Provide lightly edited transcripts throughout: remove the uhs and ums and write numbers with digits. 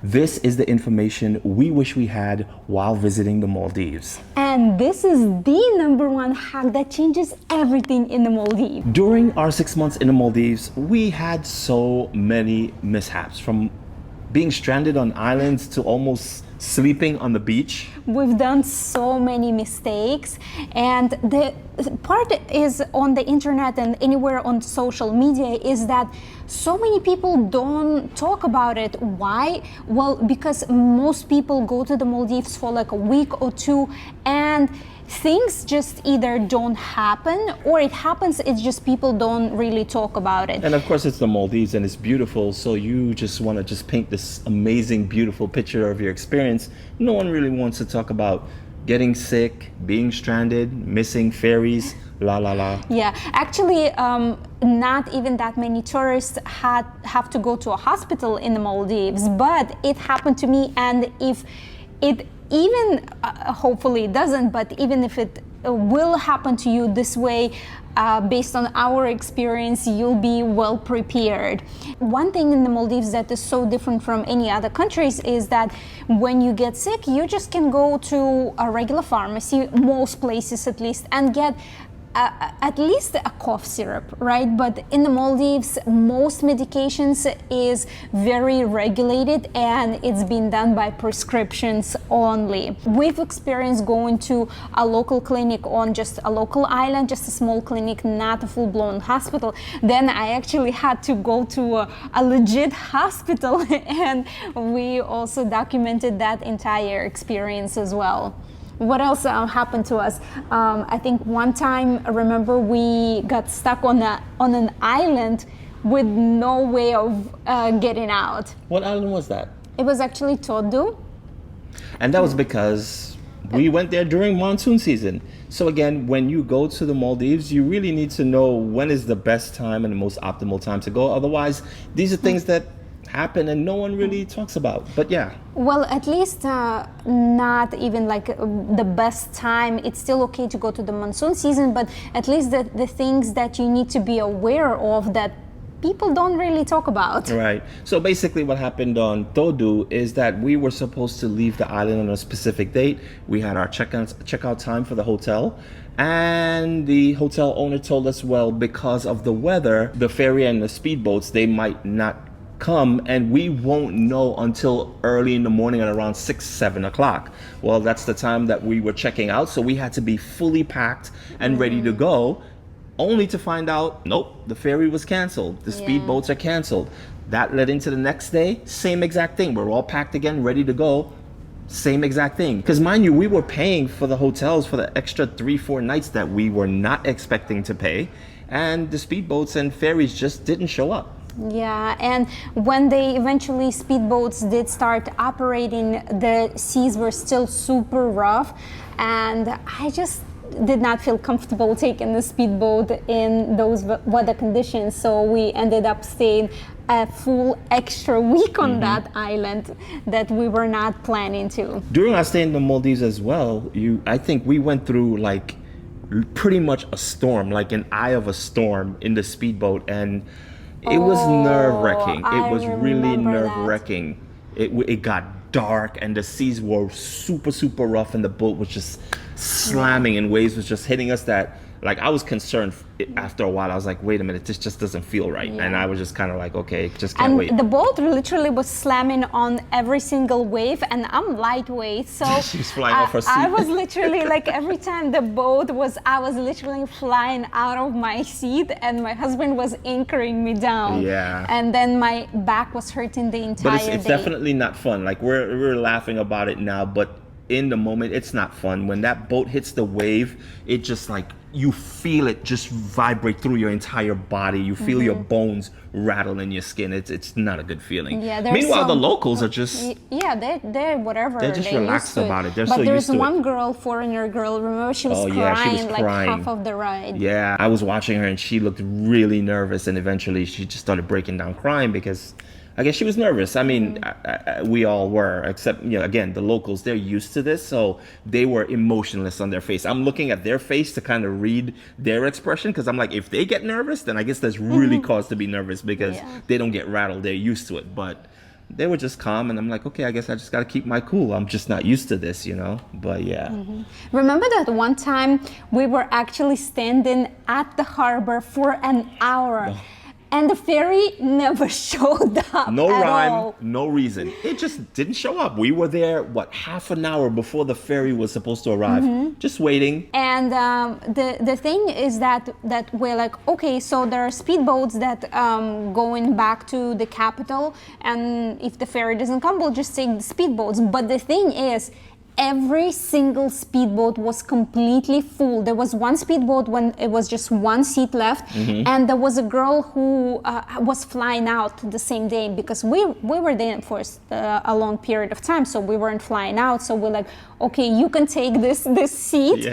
This is the information we wish we had while visiting the Maldives. And this is the number one hack that changes everything in the Maldives. During our 6 months in the Maldives, we had so many mishaps, from being stranded on islands to almost sleeping on the beach. We've done so many mistakes, and the part is on the internet and anywhere on social media is that so many people don't talk about it. Why? Well, because most people go to the Maldives for like a week or two, and things just either don't happen or it happens, it's just people don't really talk about it. And of course it's the Maldives and it's beautiful, so you just want to just paint this amazing, beautiful picture of your experience. No one really wants to talk about getting sick, being stranded, missing ferries, la la la. Yeah, actually, not even that many tourists have to go to a hospital in the Maldives, but it happened to me, and if it even hopefully it doesn't, but even if it will happen to you this way, based on our experience, you'll be well prepared. One thing in the Maldives that is so different from any other countries is that when you get sick, you just can go to a regular pharmacy, most places at least, and get at least a cough syrup, right? But in the Maldives, most medications is very regulated and it's been done by prescriptions only. We've experienced going to a local clinic on just a local island, just a small clinic, not a full-blown hospital. Then I actually had to go to a legit hospital and we also documented that entire experience as well. What else happened to us? I think one time, remember, we got stuck on an island with no way of getting out. What island was that? It was actually Todu. And that was because we went there during monsoon season. So again, when you go to the Maldives, you really need to know when is the best time and the most optimal time to go. Otherwise, these are things that happen and no one really talks about. But yeah. Well, at least not even like the best time. It's still okay to go to the monsoon season, but at least the things that you need to be aware of that people don't really talk about. Right. So basically what happened on Todu is that we were supposed to leave the island on a specific date. We had our checkout time for the hotel, and the hotel owner told us, well, because of the weather, the ferry and the speedboats, they might not come, and we won't know until early in the morning at around 6-7 o'clock. Well, that's the time that we were checking out, so we had to be fully packed and ready to go, only to find out, nope, the ferry was canceled, the speedboats are canceled. That led into the next day, same exact thing. We're all packed again, ready to go, same exact thing. Because mind you, we were paying for the hotels for the extra 3-4 nights that we were not expecting to pay, and the speedboats and ferries just didn't show up. Yeah, and when they eventually speedboats did start operating, the seas were still super rough, and I just did not feel comfortable taking the speedboat in those weather conditions, so we ended up staying a full extra week on that island that we were not planning to. During our stay in the Maldives as well, I think we went through like pretty much a storm, like an eye of a storm in the speedboat, and it was nerve-wracking. It was really nerve-wracking. It got dark and the seas were super, super rough and the boat was just slamming and waves was just hitting us that, like, I was concerned after a while. I was like, wait a minute, this just doesn't feel right. And I was just kind of like, okay, just can't wait. And the boat literally was slamming on every single wave, and I'm lightweight, so she's flying off her seat. I was literally like, every time the boat was, I was literally flying out of my seat, and my husband was anchoring me down. Yeah. And then my back was hurting the entire day. But it's definitely not fun. Like, we're laughing about it now, but in the moment, it's not fun. When that boat hits the wave, it just like, you feel it just vibrate through your entire body. You feel your bones rattle in your skin. It's not a good feeling. Yeah, meanwhile, the locals are just... Yeah, they're whatever. They're just relaxed about it. They're but so there's used to one it. girl, foreigner girl, remember, she was crying like half of the ride. Yeah, I was watching her and she looked really nervous, and eventually she just started breaking down crying because I guess she was nervous. I mean, we all were, except, you know, again, the locals, they're used to this, so they were emotionless on their face. I'm looking at their face to kind of read their expression, because I'm like, if they get nervous, then I guess there's really cause to be nervous, because they don't get rattled. They're used to it. But they were just calm, and I'm like, okay, I guess I just got to keep my cool. I'm just not used to this, you know. But yeah. Remember that one time we were actually standing at the harbor for an hour, and the ferry never showed up. No at rhyme, all. no reason. It just didn't show up. We were there, what, half an hour before the ferry was supposed to arrive, just waiting. And the thing is that we're like, okay, so there are speedboats that going back to the capital, and if the ferry doesn't come, we'll just take the speedboats. But the thing is, every single speedboat was completely full. There was one speedboat when it was just one seat left, and there was a girl who was flying out the same day, because we were there for a long period of time, so we weren't flying out. So we're like, okay, you can take this seat,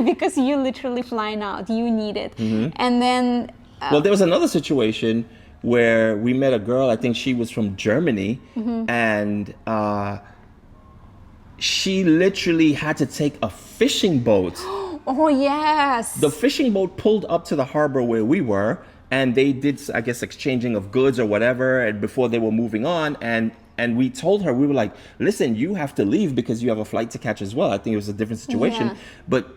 because you're literally flying out. You need it. And then well, there was another situation where we met a girl. I think she was from Germany, and she literally had to take a fishing boat. Oh yes. The fishing boat pulled up to the harbor where we were, and they did, I guess, exchanging of goods or whatever, and before they were moving on, and we told her, we were like, listen, you have to leave because you have a flight to catch as well. I think it was a different situation. But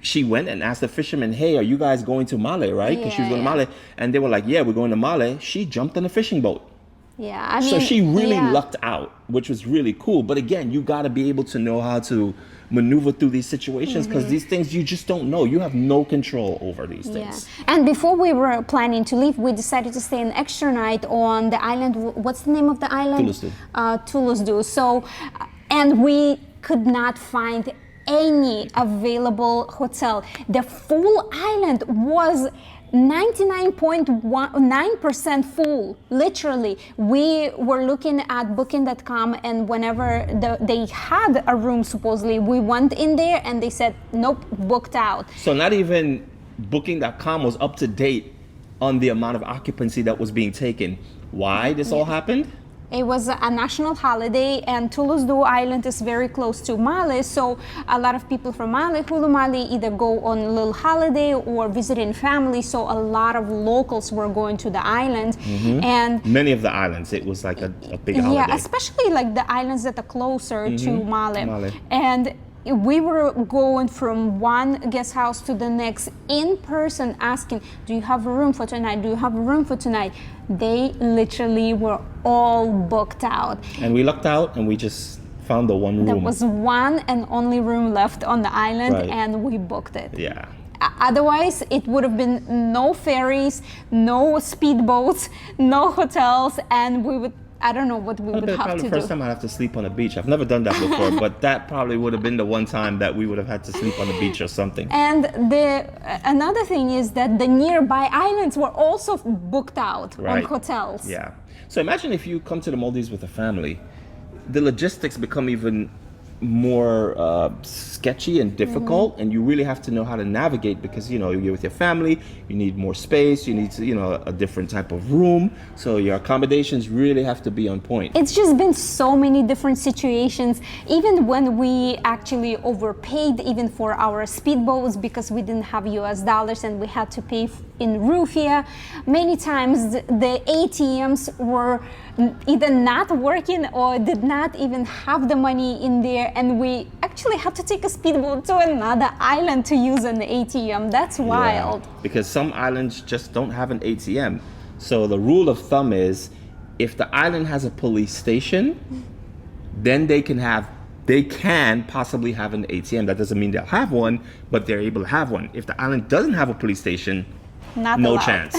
she went and asked the fishermen, hey, are you guys going to Male, right? Because she was going to Male. And they were like, yeah, we're going to Male. She jumped on a fishing boat. Yeah, I mean, so she really lucked out, which was really cool. But again, you got to be able to know how to maneuver through these situations, because these things you just don't know. You have no control over these things. And before we were planning to leave, we decided to stay an extra night on the island. What's the name of the island? Tulusdu. Tulusdu. So, and we could not find any available hotel. The full island was 99.9% full, literally. We were looking at booking.com, and whenever they had a room, supposedly, we went in there and they said, nope, booked out. So not even booking.com was up to date on the amount of occupancy that was being taken. Why this all happened? It was a national holiday, and Tulusdu Island is very close to Male, so a lot of people from Male, Hulu Male, either go on a little holiday or visiting family, so a lot of locals were going to the island. And many of the islands, it was like a big holiday. Yeah, especially like the islands that are closer to Male. And we were going from one guest house to the next in person, asking, do you have a room for tonight? Do you have a room for tonight? They literally were all booked out. And we lucked out, and we just found the one room. There was one and only room left on the island, and we booked it. Yeah. Otherwise, it would have been no ferries, no speedboats, no hotels, and we would, I don't know what we would have probably to the first time I'd have to sleep on a beach. I've never done that before, but that probably would have been the one time that we would have had to sleep on the beach or something. And another thing is that the nearby islands were also booked out on hotels. Yeah. So imagine if you come to the Maldives with a family, the logistics become even more sketchy and difficult, and you really have to know how to navigate, because you know you're with your family, you need more space, you need to, you know, a different type of room, so your accommodations really have to be on point. It's just been so many different situations, even when we actually overpaid even for our speedboats because we didn't have US dollars and we had to pay in rupiah. Many times the ATMs were either not working or did not even have the money in there, and we actually had to take a speedboat to another island to use an ATM. That's wild. Yeah, because some islands just don't have an ATM. So the rule of thumb is, if the island has a police station, then they can possibly have an ATM. That doesn't mean they'll have one, but they're able to have one. If the island doesn't have a police station, not no allowed. chance.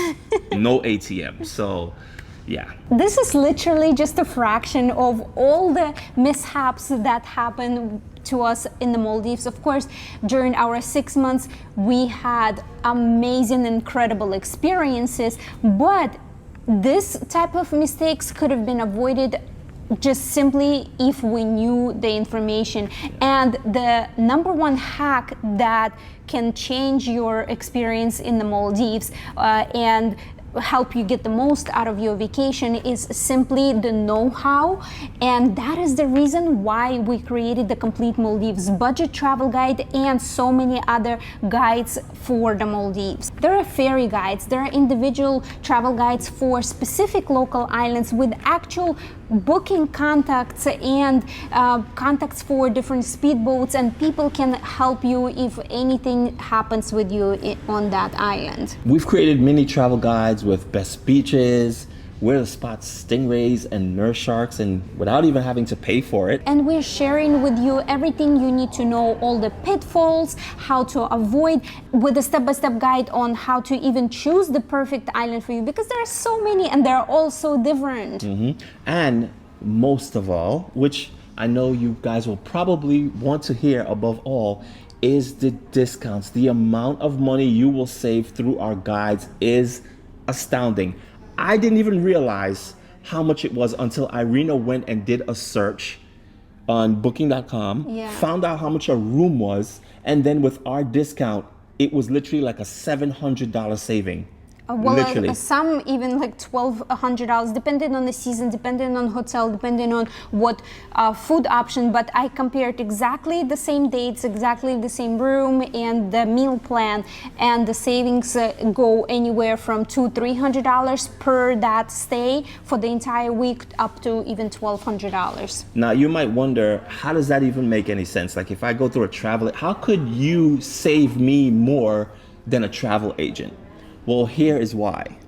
No ATM. So yeah. This is literally just a fraction of all the mishaps that happen to us in the Maldives. Of course, during our 6 months, we had amazing, incredible experiences, but this type of mistakes could have been avoided just simply if we knew the information. And the number one hack that can change your experience in the Maldives and help you get the most out of your vacation is simply the know-how, and that is the reason why we created the Complete Maldives Budget Travel Guide and so many other guides for the Maldives. There are ferry guides, there are individual travel guides for specific local islands with actual booking contacts and contacts for different speedboats, and people can help you if anything happens with you on that island. We've created mini travel guides with best beaches, where to spot stingrays and nurse sharks, and without even having to pay for it. And we're sharing with you everything you need to know, all the pitfalls, how to avoid, with a step-by-step guide on how to even choose the perfect island for you, because there are so many and they're all so different. And most of all, which I know you guys will probably want to hear above all, is the discounts. The amount of money you will save through our guides is astounding. I didn't even realize how much it was until Irina went and did a search on booking.com, found out how much a room was, and then with our discount, it was literally like a $700 saving. Well, some even like $1,200, depending on the season, depending on hotel, depending on what food option. But I compared exactly the same dates, exactly the same room, and the meal plan, and the savings go anywhere from $200-300 per that stay for the entire week, up to even $1,200. Now you might wonder, how does that even make any sense? Like, if I go through a travel, how could you save me more than a travel agent? Well, here is why.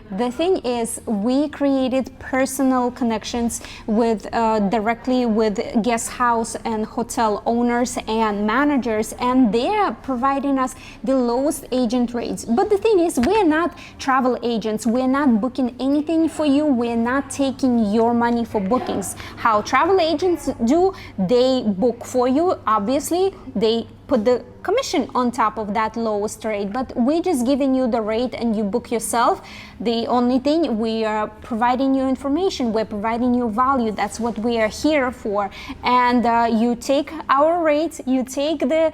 The thing is, we created personal connections with directly with guest house and hotel owners and managers, and they're providing us the lowest agent rates. But the thing is, we're not travel agents. We're not booking anything for you. We're not taking your money for bookings. How travel agents do, they book for you. Obviously, they put the commission on top of that lowest rate, but we're just giving you the rate and you book yourself. The only thing, we are providing you information, we're providing you value. That's what we are here for. And you take our rates, you take the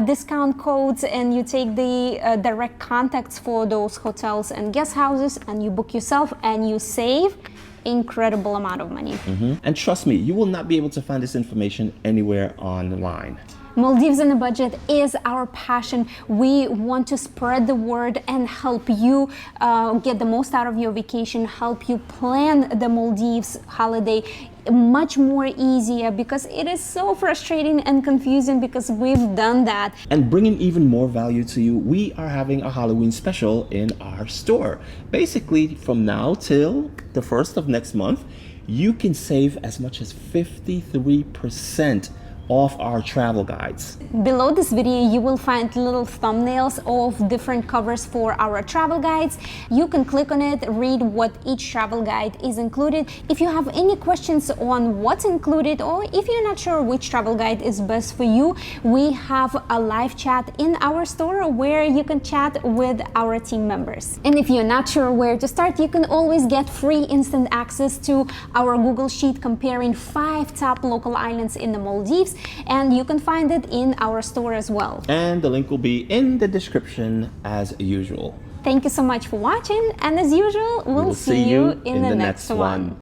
discount codes, and you take the direct contacts for those hotels and guest houses, and you book yourself, and you save incredible amount of money. And trust me, you will not be able to find this information anywhere online. Maldives on a budget is our passion. We want to spread the word and help you get the most out of your vacation, help you plan the Maldives holiday much more easier, because it is so frustrating and confusing, because we've done that. And bringing even more value to you, we are having a Halloween special in our store. Basically, from now till the 1st of next month, you can save as much as 53% off our travel guides. Below this video, you will find little thumbnails of different covers for our travel guides. You can click on it, read what each travel guide is included. If you have any questions on what's included, or if you're not sure which travel guide is best for you, we have a live chat in our store where you can chat with our team members. And if you're not sure where to start, you can always get free instant access to our Google Sheet comparing 5 top local islands in the Maldives, and you can find it in our store as well. And the link will be in the description as usual. Thank you so much for watching, and as usual, we'll see you in the next one.